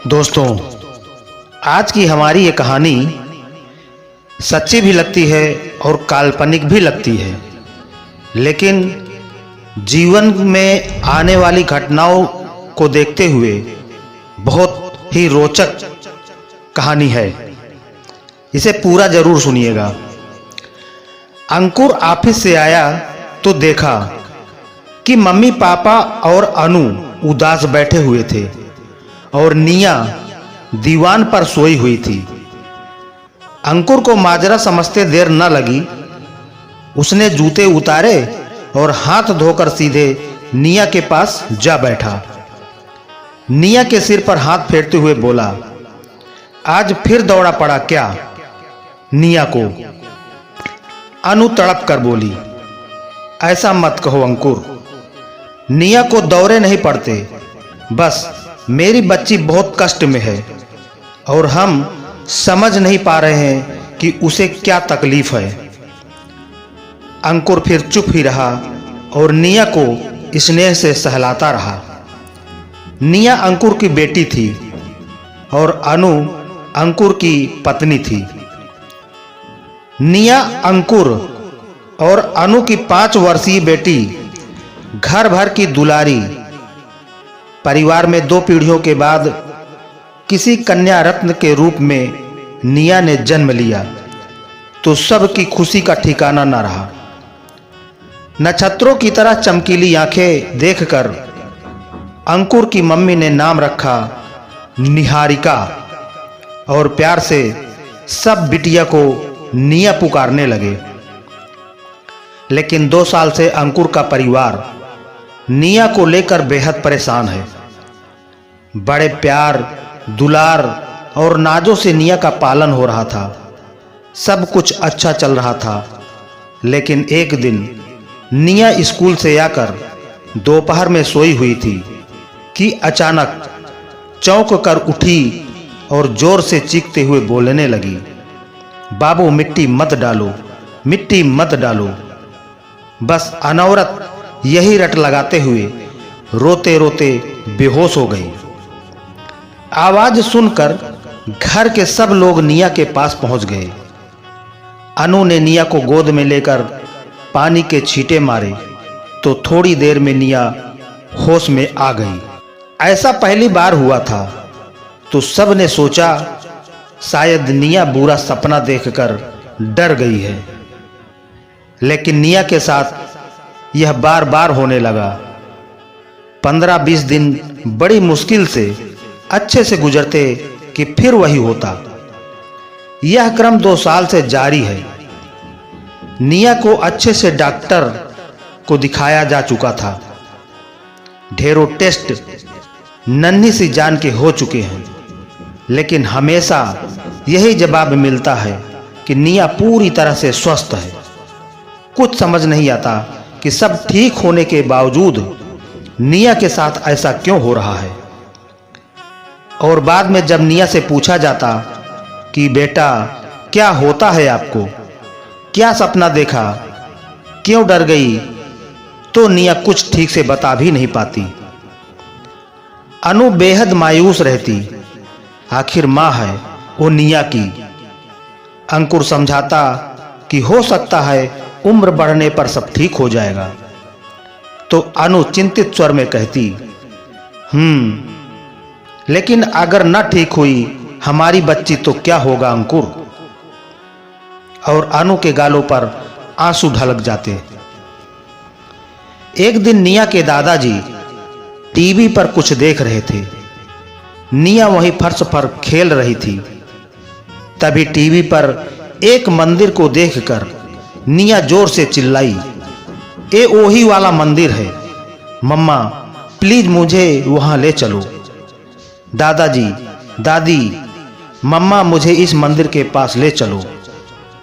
दोस्तों, आज की हमारी ये कहानी सच्ची भी लगती है और काल्पनिक भी लगती है, लेकिन जीवन में आने वाली घटनाओं को देखते हुए बहुत ही रोचक कहानी है। इसे पूरा जरूर सुनिएगा। अंकुर ऑफिस से आया तो देखा कि मम्मी पापा और अनु उदास बैठे हुए थे और निया दीवान पर सोई हुई थी। अंकुर को माजरा समझते देर न लगी। उसने जूते उतारे और हाथ धोकर सीधे निया के पास जा बैठा। निया के सिर पर हाथ फेरते हुए बोला, आज फिर दौड़ा पड़ा क्या? निया को अनु तड़प कर बोली, ऐसा मत कहो अंकुर, निया को दौरे नहीं पड़ते, बस मेरी बच्ची बहुत कष्ट में है और हम समझ नहीं पा रहे हैं कि उसे क्या तकलीफ है। अंकुर फिर चुप ही रहा और निया को स्नेह से सहलाता रहा। निया अंकुर की बेटी थी और अनु अंकुर की पत्नी थी। निया अंकुर और अनु की 5 वर्षीय बेटी घर भर की दुलारी। परिवार में 2 पीढ़ियों के बाद किसी कन्या रत्न के रूप में निया ने जन्म लिया तो सबकी खुशी का ठिकाना न रहा। नक्षत्रों की तरह चमकीली आंखें देखकर अंकुर की मम्मी ने नाम रखा निहारिका और प्यार से सब बिटिया को निया पुकारने लगे। लेकिन 2 साल से अंकुर का परिवार निया को लेकर बेहद परेशान है। बड़े प्यार, दुलार और नाजों से निया का पालन हो रहा था। सब कुछ अच्छा चल रहा था, लेकिन एक दिन निया स्कूल से आकर दोपहर में सोई हुई थी कि अचानक चौंक कर उठी और जोर से चीखते हुए बोलने लगी, बाबू मिट्टी मत डालो, मिट्टी मत डालो। बस अनवरत यही रट लगाते हुए रोते रोते बेहोश हो गई। आवाज सुनकर घर के सब लोग निया के पास पहुंच गए। अनु ने निया को गोद में लेकर पानी के छींटे मारे तो थोड़ी देर में निया होश में आ गई। ऐसा पहली बार हुआ था तो सब ने सोचा शायद निया बुरा सपना देखकर डर गई है, लेकिन निया के साथ यह बार बार होने लगा। 15-20 दिन बड़ी मुश्किल से अच्छे से गुजरते कि फिर वही होता। यह क्रम 2 साल से जारी है। निया को अच्छे से डॉक्टर को दिखाया जा चुका था। ढेरों टेस्ट नन्ही सी जान के हो चुके हैं, लेकिन हमेशा यही जवाब मिलता है कि निया पूरी तरह से स्वस्थ है। कुछ समझ नहीं आता कि सब ठीक होने के बावजूद निया के साथ ऐसा क्यों हो रहा है। और बाद में जब निया से पूछा जाता कि बेटा क्या होता है आपको, क्या सपना देखा, क्यों डर गई, तो निया कुछ ठीक से बता भी नहीं पाती। अनु बेहद मायूस रहती। आखिर मां है वो निया की। अंकुर समझाता कि हो सकता है उम्र बढ़ने पर सब ठीक हो जाएगा, तो अनु चिंतित स्वर में कहती, लेकिन अगर न ठीक हुई हमारी बच्ची तो क्या होगा अंकुर? और अनु के गालों पर आंसू ढलक जाते। एक दिन निया के दादाजी टीवी पर कुछ देख रहे थे। निया वहीं फर्श पर खेल रही थी। तभी टीवी पर एक मंदिर को देखकर निया जोर से चिल्लाई, ये वही वाला मंदिर है, मम्मा प्लीज मुझे वहां ले चलो। दादाजी, दादी, मम्मा मुझे इस मंदिर के पास ले चलो,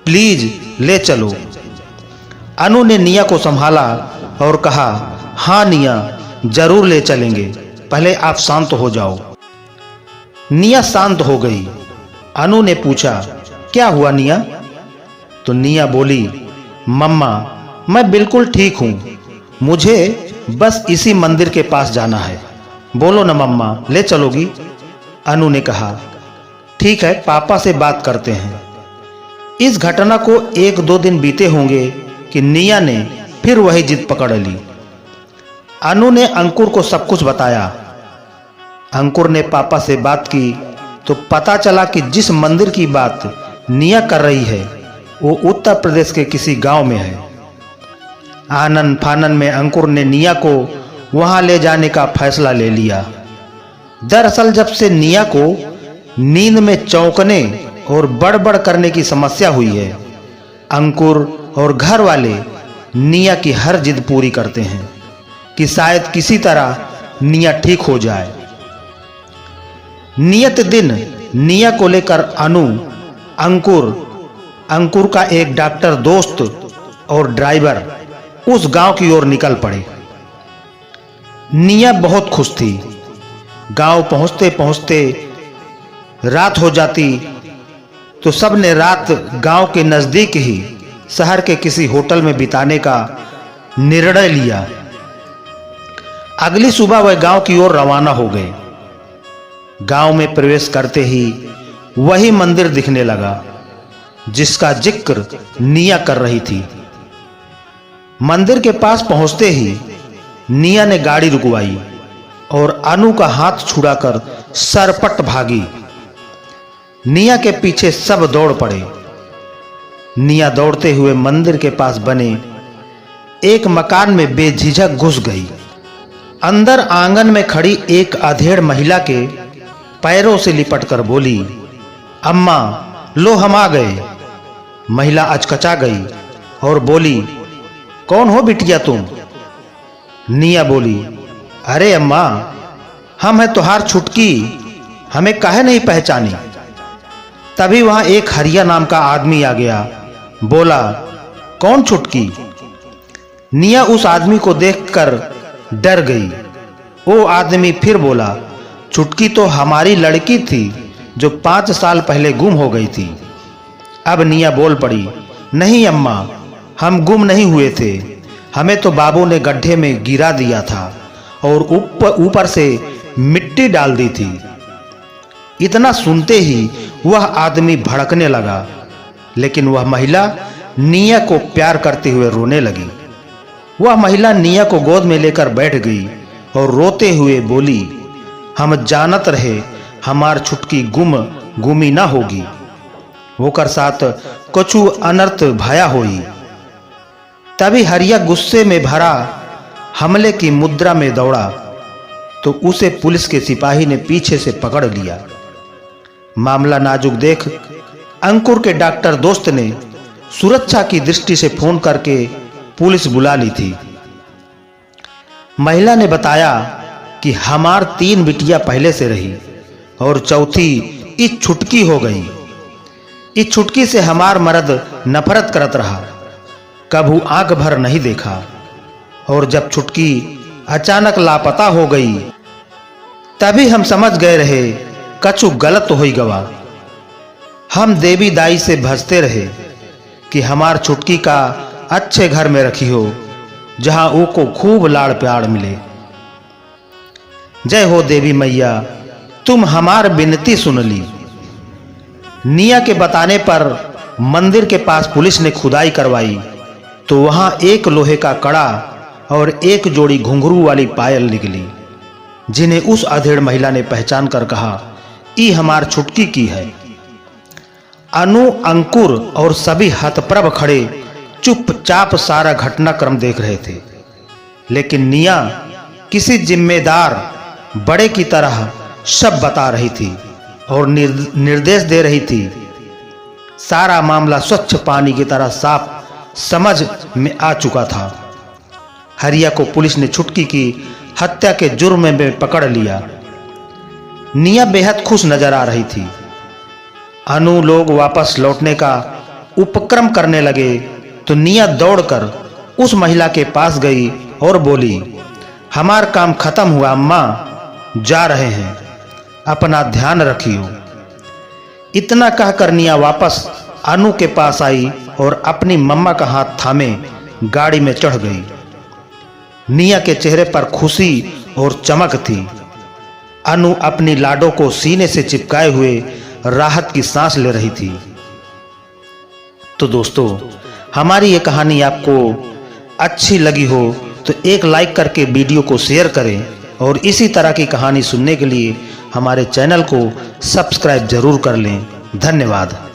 प्लीज ले चलो। अनु ने निया को संभाला और कहा, हाँ निया जरूर ले चलेंगे, पहले आप शांत हो जाओ। निया शांत हो गई। अनु ने पूछा, क्या हुआ निया? तो निया बोली, मम्मा मैं बिल्कुल ठीक हूं, मुझे बस इसी मंदिर के पास जाना है। बोलो ना मम्मा, ले चलोगी? अनु ने कहा, ठीक है, पापा से बात करते हैं। इस घटना को 1-2 दिन बीते होंगे कि निया ने फिर वही जिद पकड़ ली। अनु ने अंकुर को सब कुछ बताया। अंकुर ने पापा से बात की तो पता चला कि जिस मंदिर की बात निया कर रही है वो उत्तर प्रदेश के किसी गांव में है। आनन फानन में अंकुर ने निया को वहां ले जाने का फैसला ले लिया। दरअसल जब से निया को नींद में चौंकने और बड़बड़ करने की समस्या हुई है, अंकुर और घर वाले निया की हर जिद पूरी करते हैं कि शायद किसी तरह निया ठीक हो जाए। नियत दिन निया को लेकर अनु, अंकुर का एक डॉक्टर दोस्त और ड्राइवर उस गांव की ओर निकल पड़े। निया बहुत खुश थी। गांव पहुंचते पहुंचते रात हो जाती तो सबने रात गांव के नजदीक ही शहर के किसी होटल में बिताने का निर्णय लिया। अगली सुबह वह गांव की ओर रवाना हो गए। गांव में प्रवेश करते ही वही मंदिर दिखने लगा जिसका जिक्र निया कर रही थी। मंदिर के पास पहुंचते ही निया ने गाड़ी रुकवाई और अनु का हाथ छुड़ाकर सरपट भागी। निया के पीछे सब दौड़ पड़े। निया दौड़ते हुए मंदिर के पास बने एक मकान में बेझिझक घुस गई। अंदर आंगन में खड़ी एक अधेड़ महिला के पैरों से लिपटकर बोली, अम्मा लो हम आ गए। महिला अचकचा गई और बोली, कौन हो बिटिया तुम? निया बोली, अरे अम्मा हम हैं तुहार छुटकी, हमें काहे नहीं पहचानी? तभी वहां एक हरिया नाम का आदमी आ गया। बोला, कौन छुटकी? निया उस आदमी को देखकर डर गई। वो आदमी फिर बोला, छुटकी तो हमारी लड़की थी जो 5 साल पहले गुम हो गई थी। अब निया बोल पड़ी, नहीं अम्मा, हम गुम नहीं हुए थे, हमें तो बाबू ने गड्ढे में गिरा दिया था और ऊपर से मिट्टी डाल दी थी। इतना सुनते ही वह आदमी भड़कने लगा, लेकिन वह महिला निया को प्यार करते हुए रोने लगी। वह महिला निया को गोद में लेकर बैठ गई और रोते हुए बोली, हम जानत रहे हमार छुटकी गुमी ना होगी, होकर साथ कछु अनर्थ भया होई। तभी हरिया गुस्से में भरा हमले की मुद्रा में दौड़ा तो उसे पुलिस के सिपाही ने पीछे से पकड़ लिया। मामला नाजुक देख अंकुर के डॉक्टर दोस्त ने सुरक्षा की दृष्टि से फोन करके पुलिस बुला ली थी। महिला ने बताया कि हमार 3 बिटिया पहले से रही और चौथी इस छुटकी हो गई। इस छुटकी से हमार मर्द नफरत करत रहा, कभू आंख भर नहीं देखा, और जब छुटकी अचानक लापता हो गई तभी हम समझ गए रहे कछु गलत हो ही गवा। हम देवी दाई से भजते रहे कि हमार छुटकी का अच्छे घर में रखी हो जहां वो को खूब लाड़ प्यार मिले। जय हो देवी मैया, तुम हमार विनती सुन ली। निया के बताने पर मंदिर के पास पुलिस ने खुदाई करवाई तो वहां एक लोहे का कड़ा और एक जोड़ी घुंघरू वाली पायल निकली, जिन्हें उस अधेड़ महिला ने पहचान कर कहा, ई हमार छुटकी की है। अनु, अंकुर और सभी हतप्रभ खड़े चुपचाप सारा घटनाक्रम देख रहे थे, लेकिन निया किसी जिम्मेदार बड़े की तरह सब बता रही थी और निर्देश दे रही थी। सारा मामला स्वच्छ पानी की तरह साफ समझ में आ चुका था। हरिया को पुलिस ने छुटकी की हत्या के जुर्म में पकड़ लिया। निया बेहद खुश नजर आ रही थी। अनु लोग वापस लौटने का उपक्रम करने लगे तो निया दौड़कर उस महिला के पास गई और बोली, हमार काम खत्म हुआ अम्मा, जा रहे हैं, अपना ध्यान रखियो। इतना कहकर निया वापस अनु के पास आई और अपनी मम्मा का हाथ थामे गाड़ी में चढ़ गई। निया के चेहरे पर खुशी और चमक थी। अनु अपनी लाडो को सीने से चिपकाए हुए राहत की सांस ले रही थी। तो दोस्तों, हमारी ये कहानी आपको अच्छी लगी हो तो एक लाइक करके वीडियो को शेयर करें और इसी तरह की कहानी सुनने के लिए हमारे चैनल को सब्सक्राइब जरूर कर लें। धन्यवाद।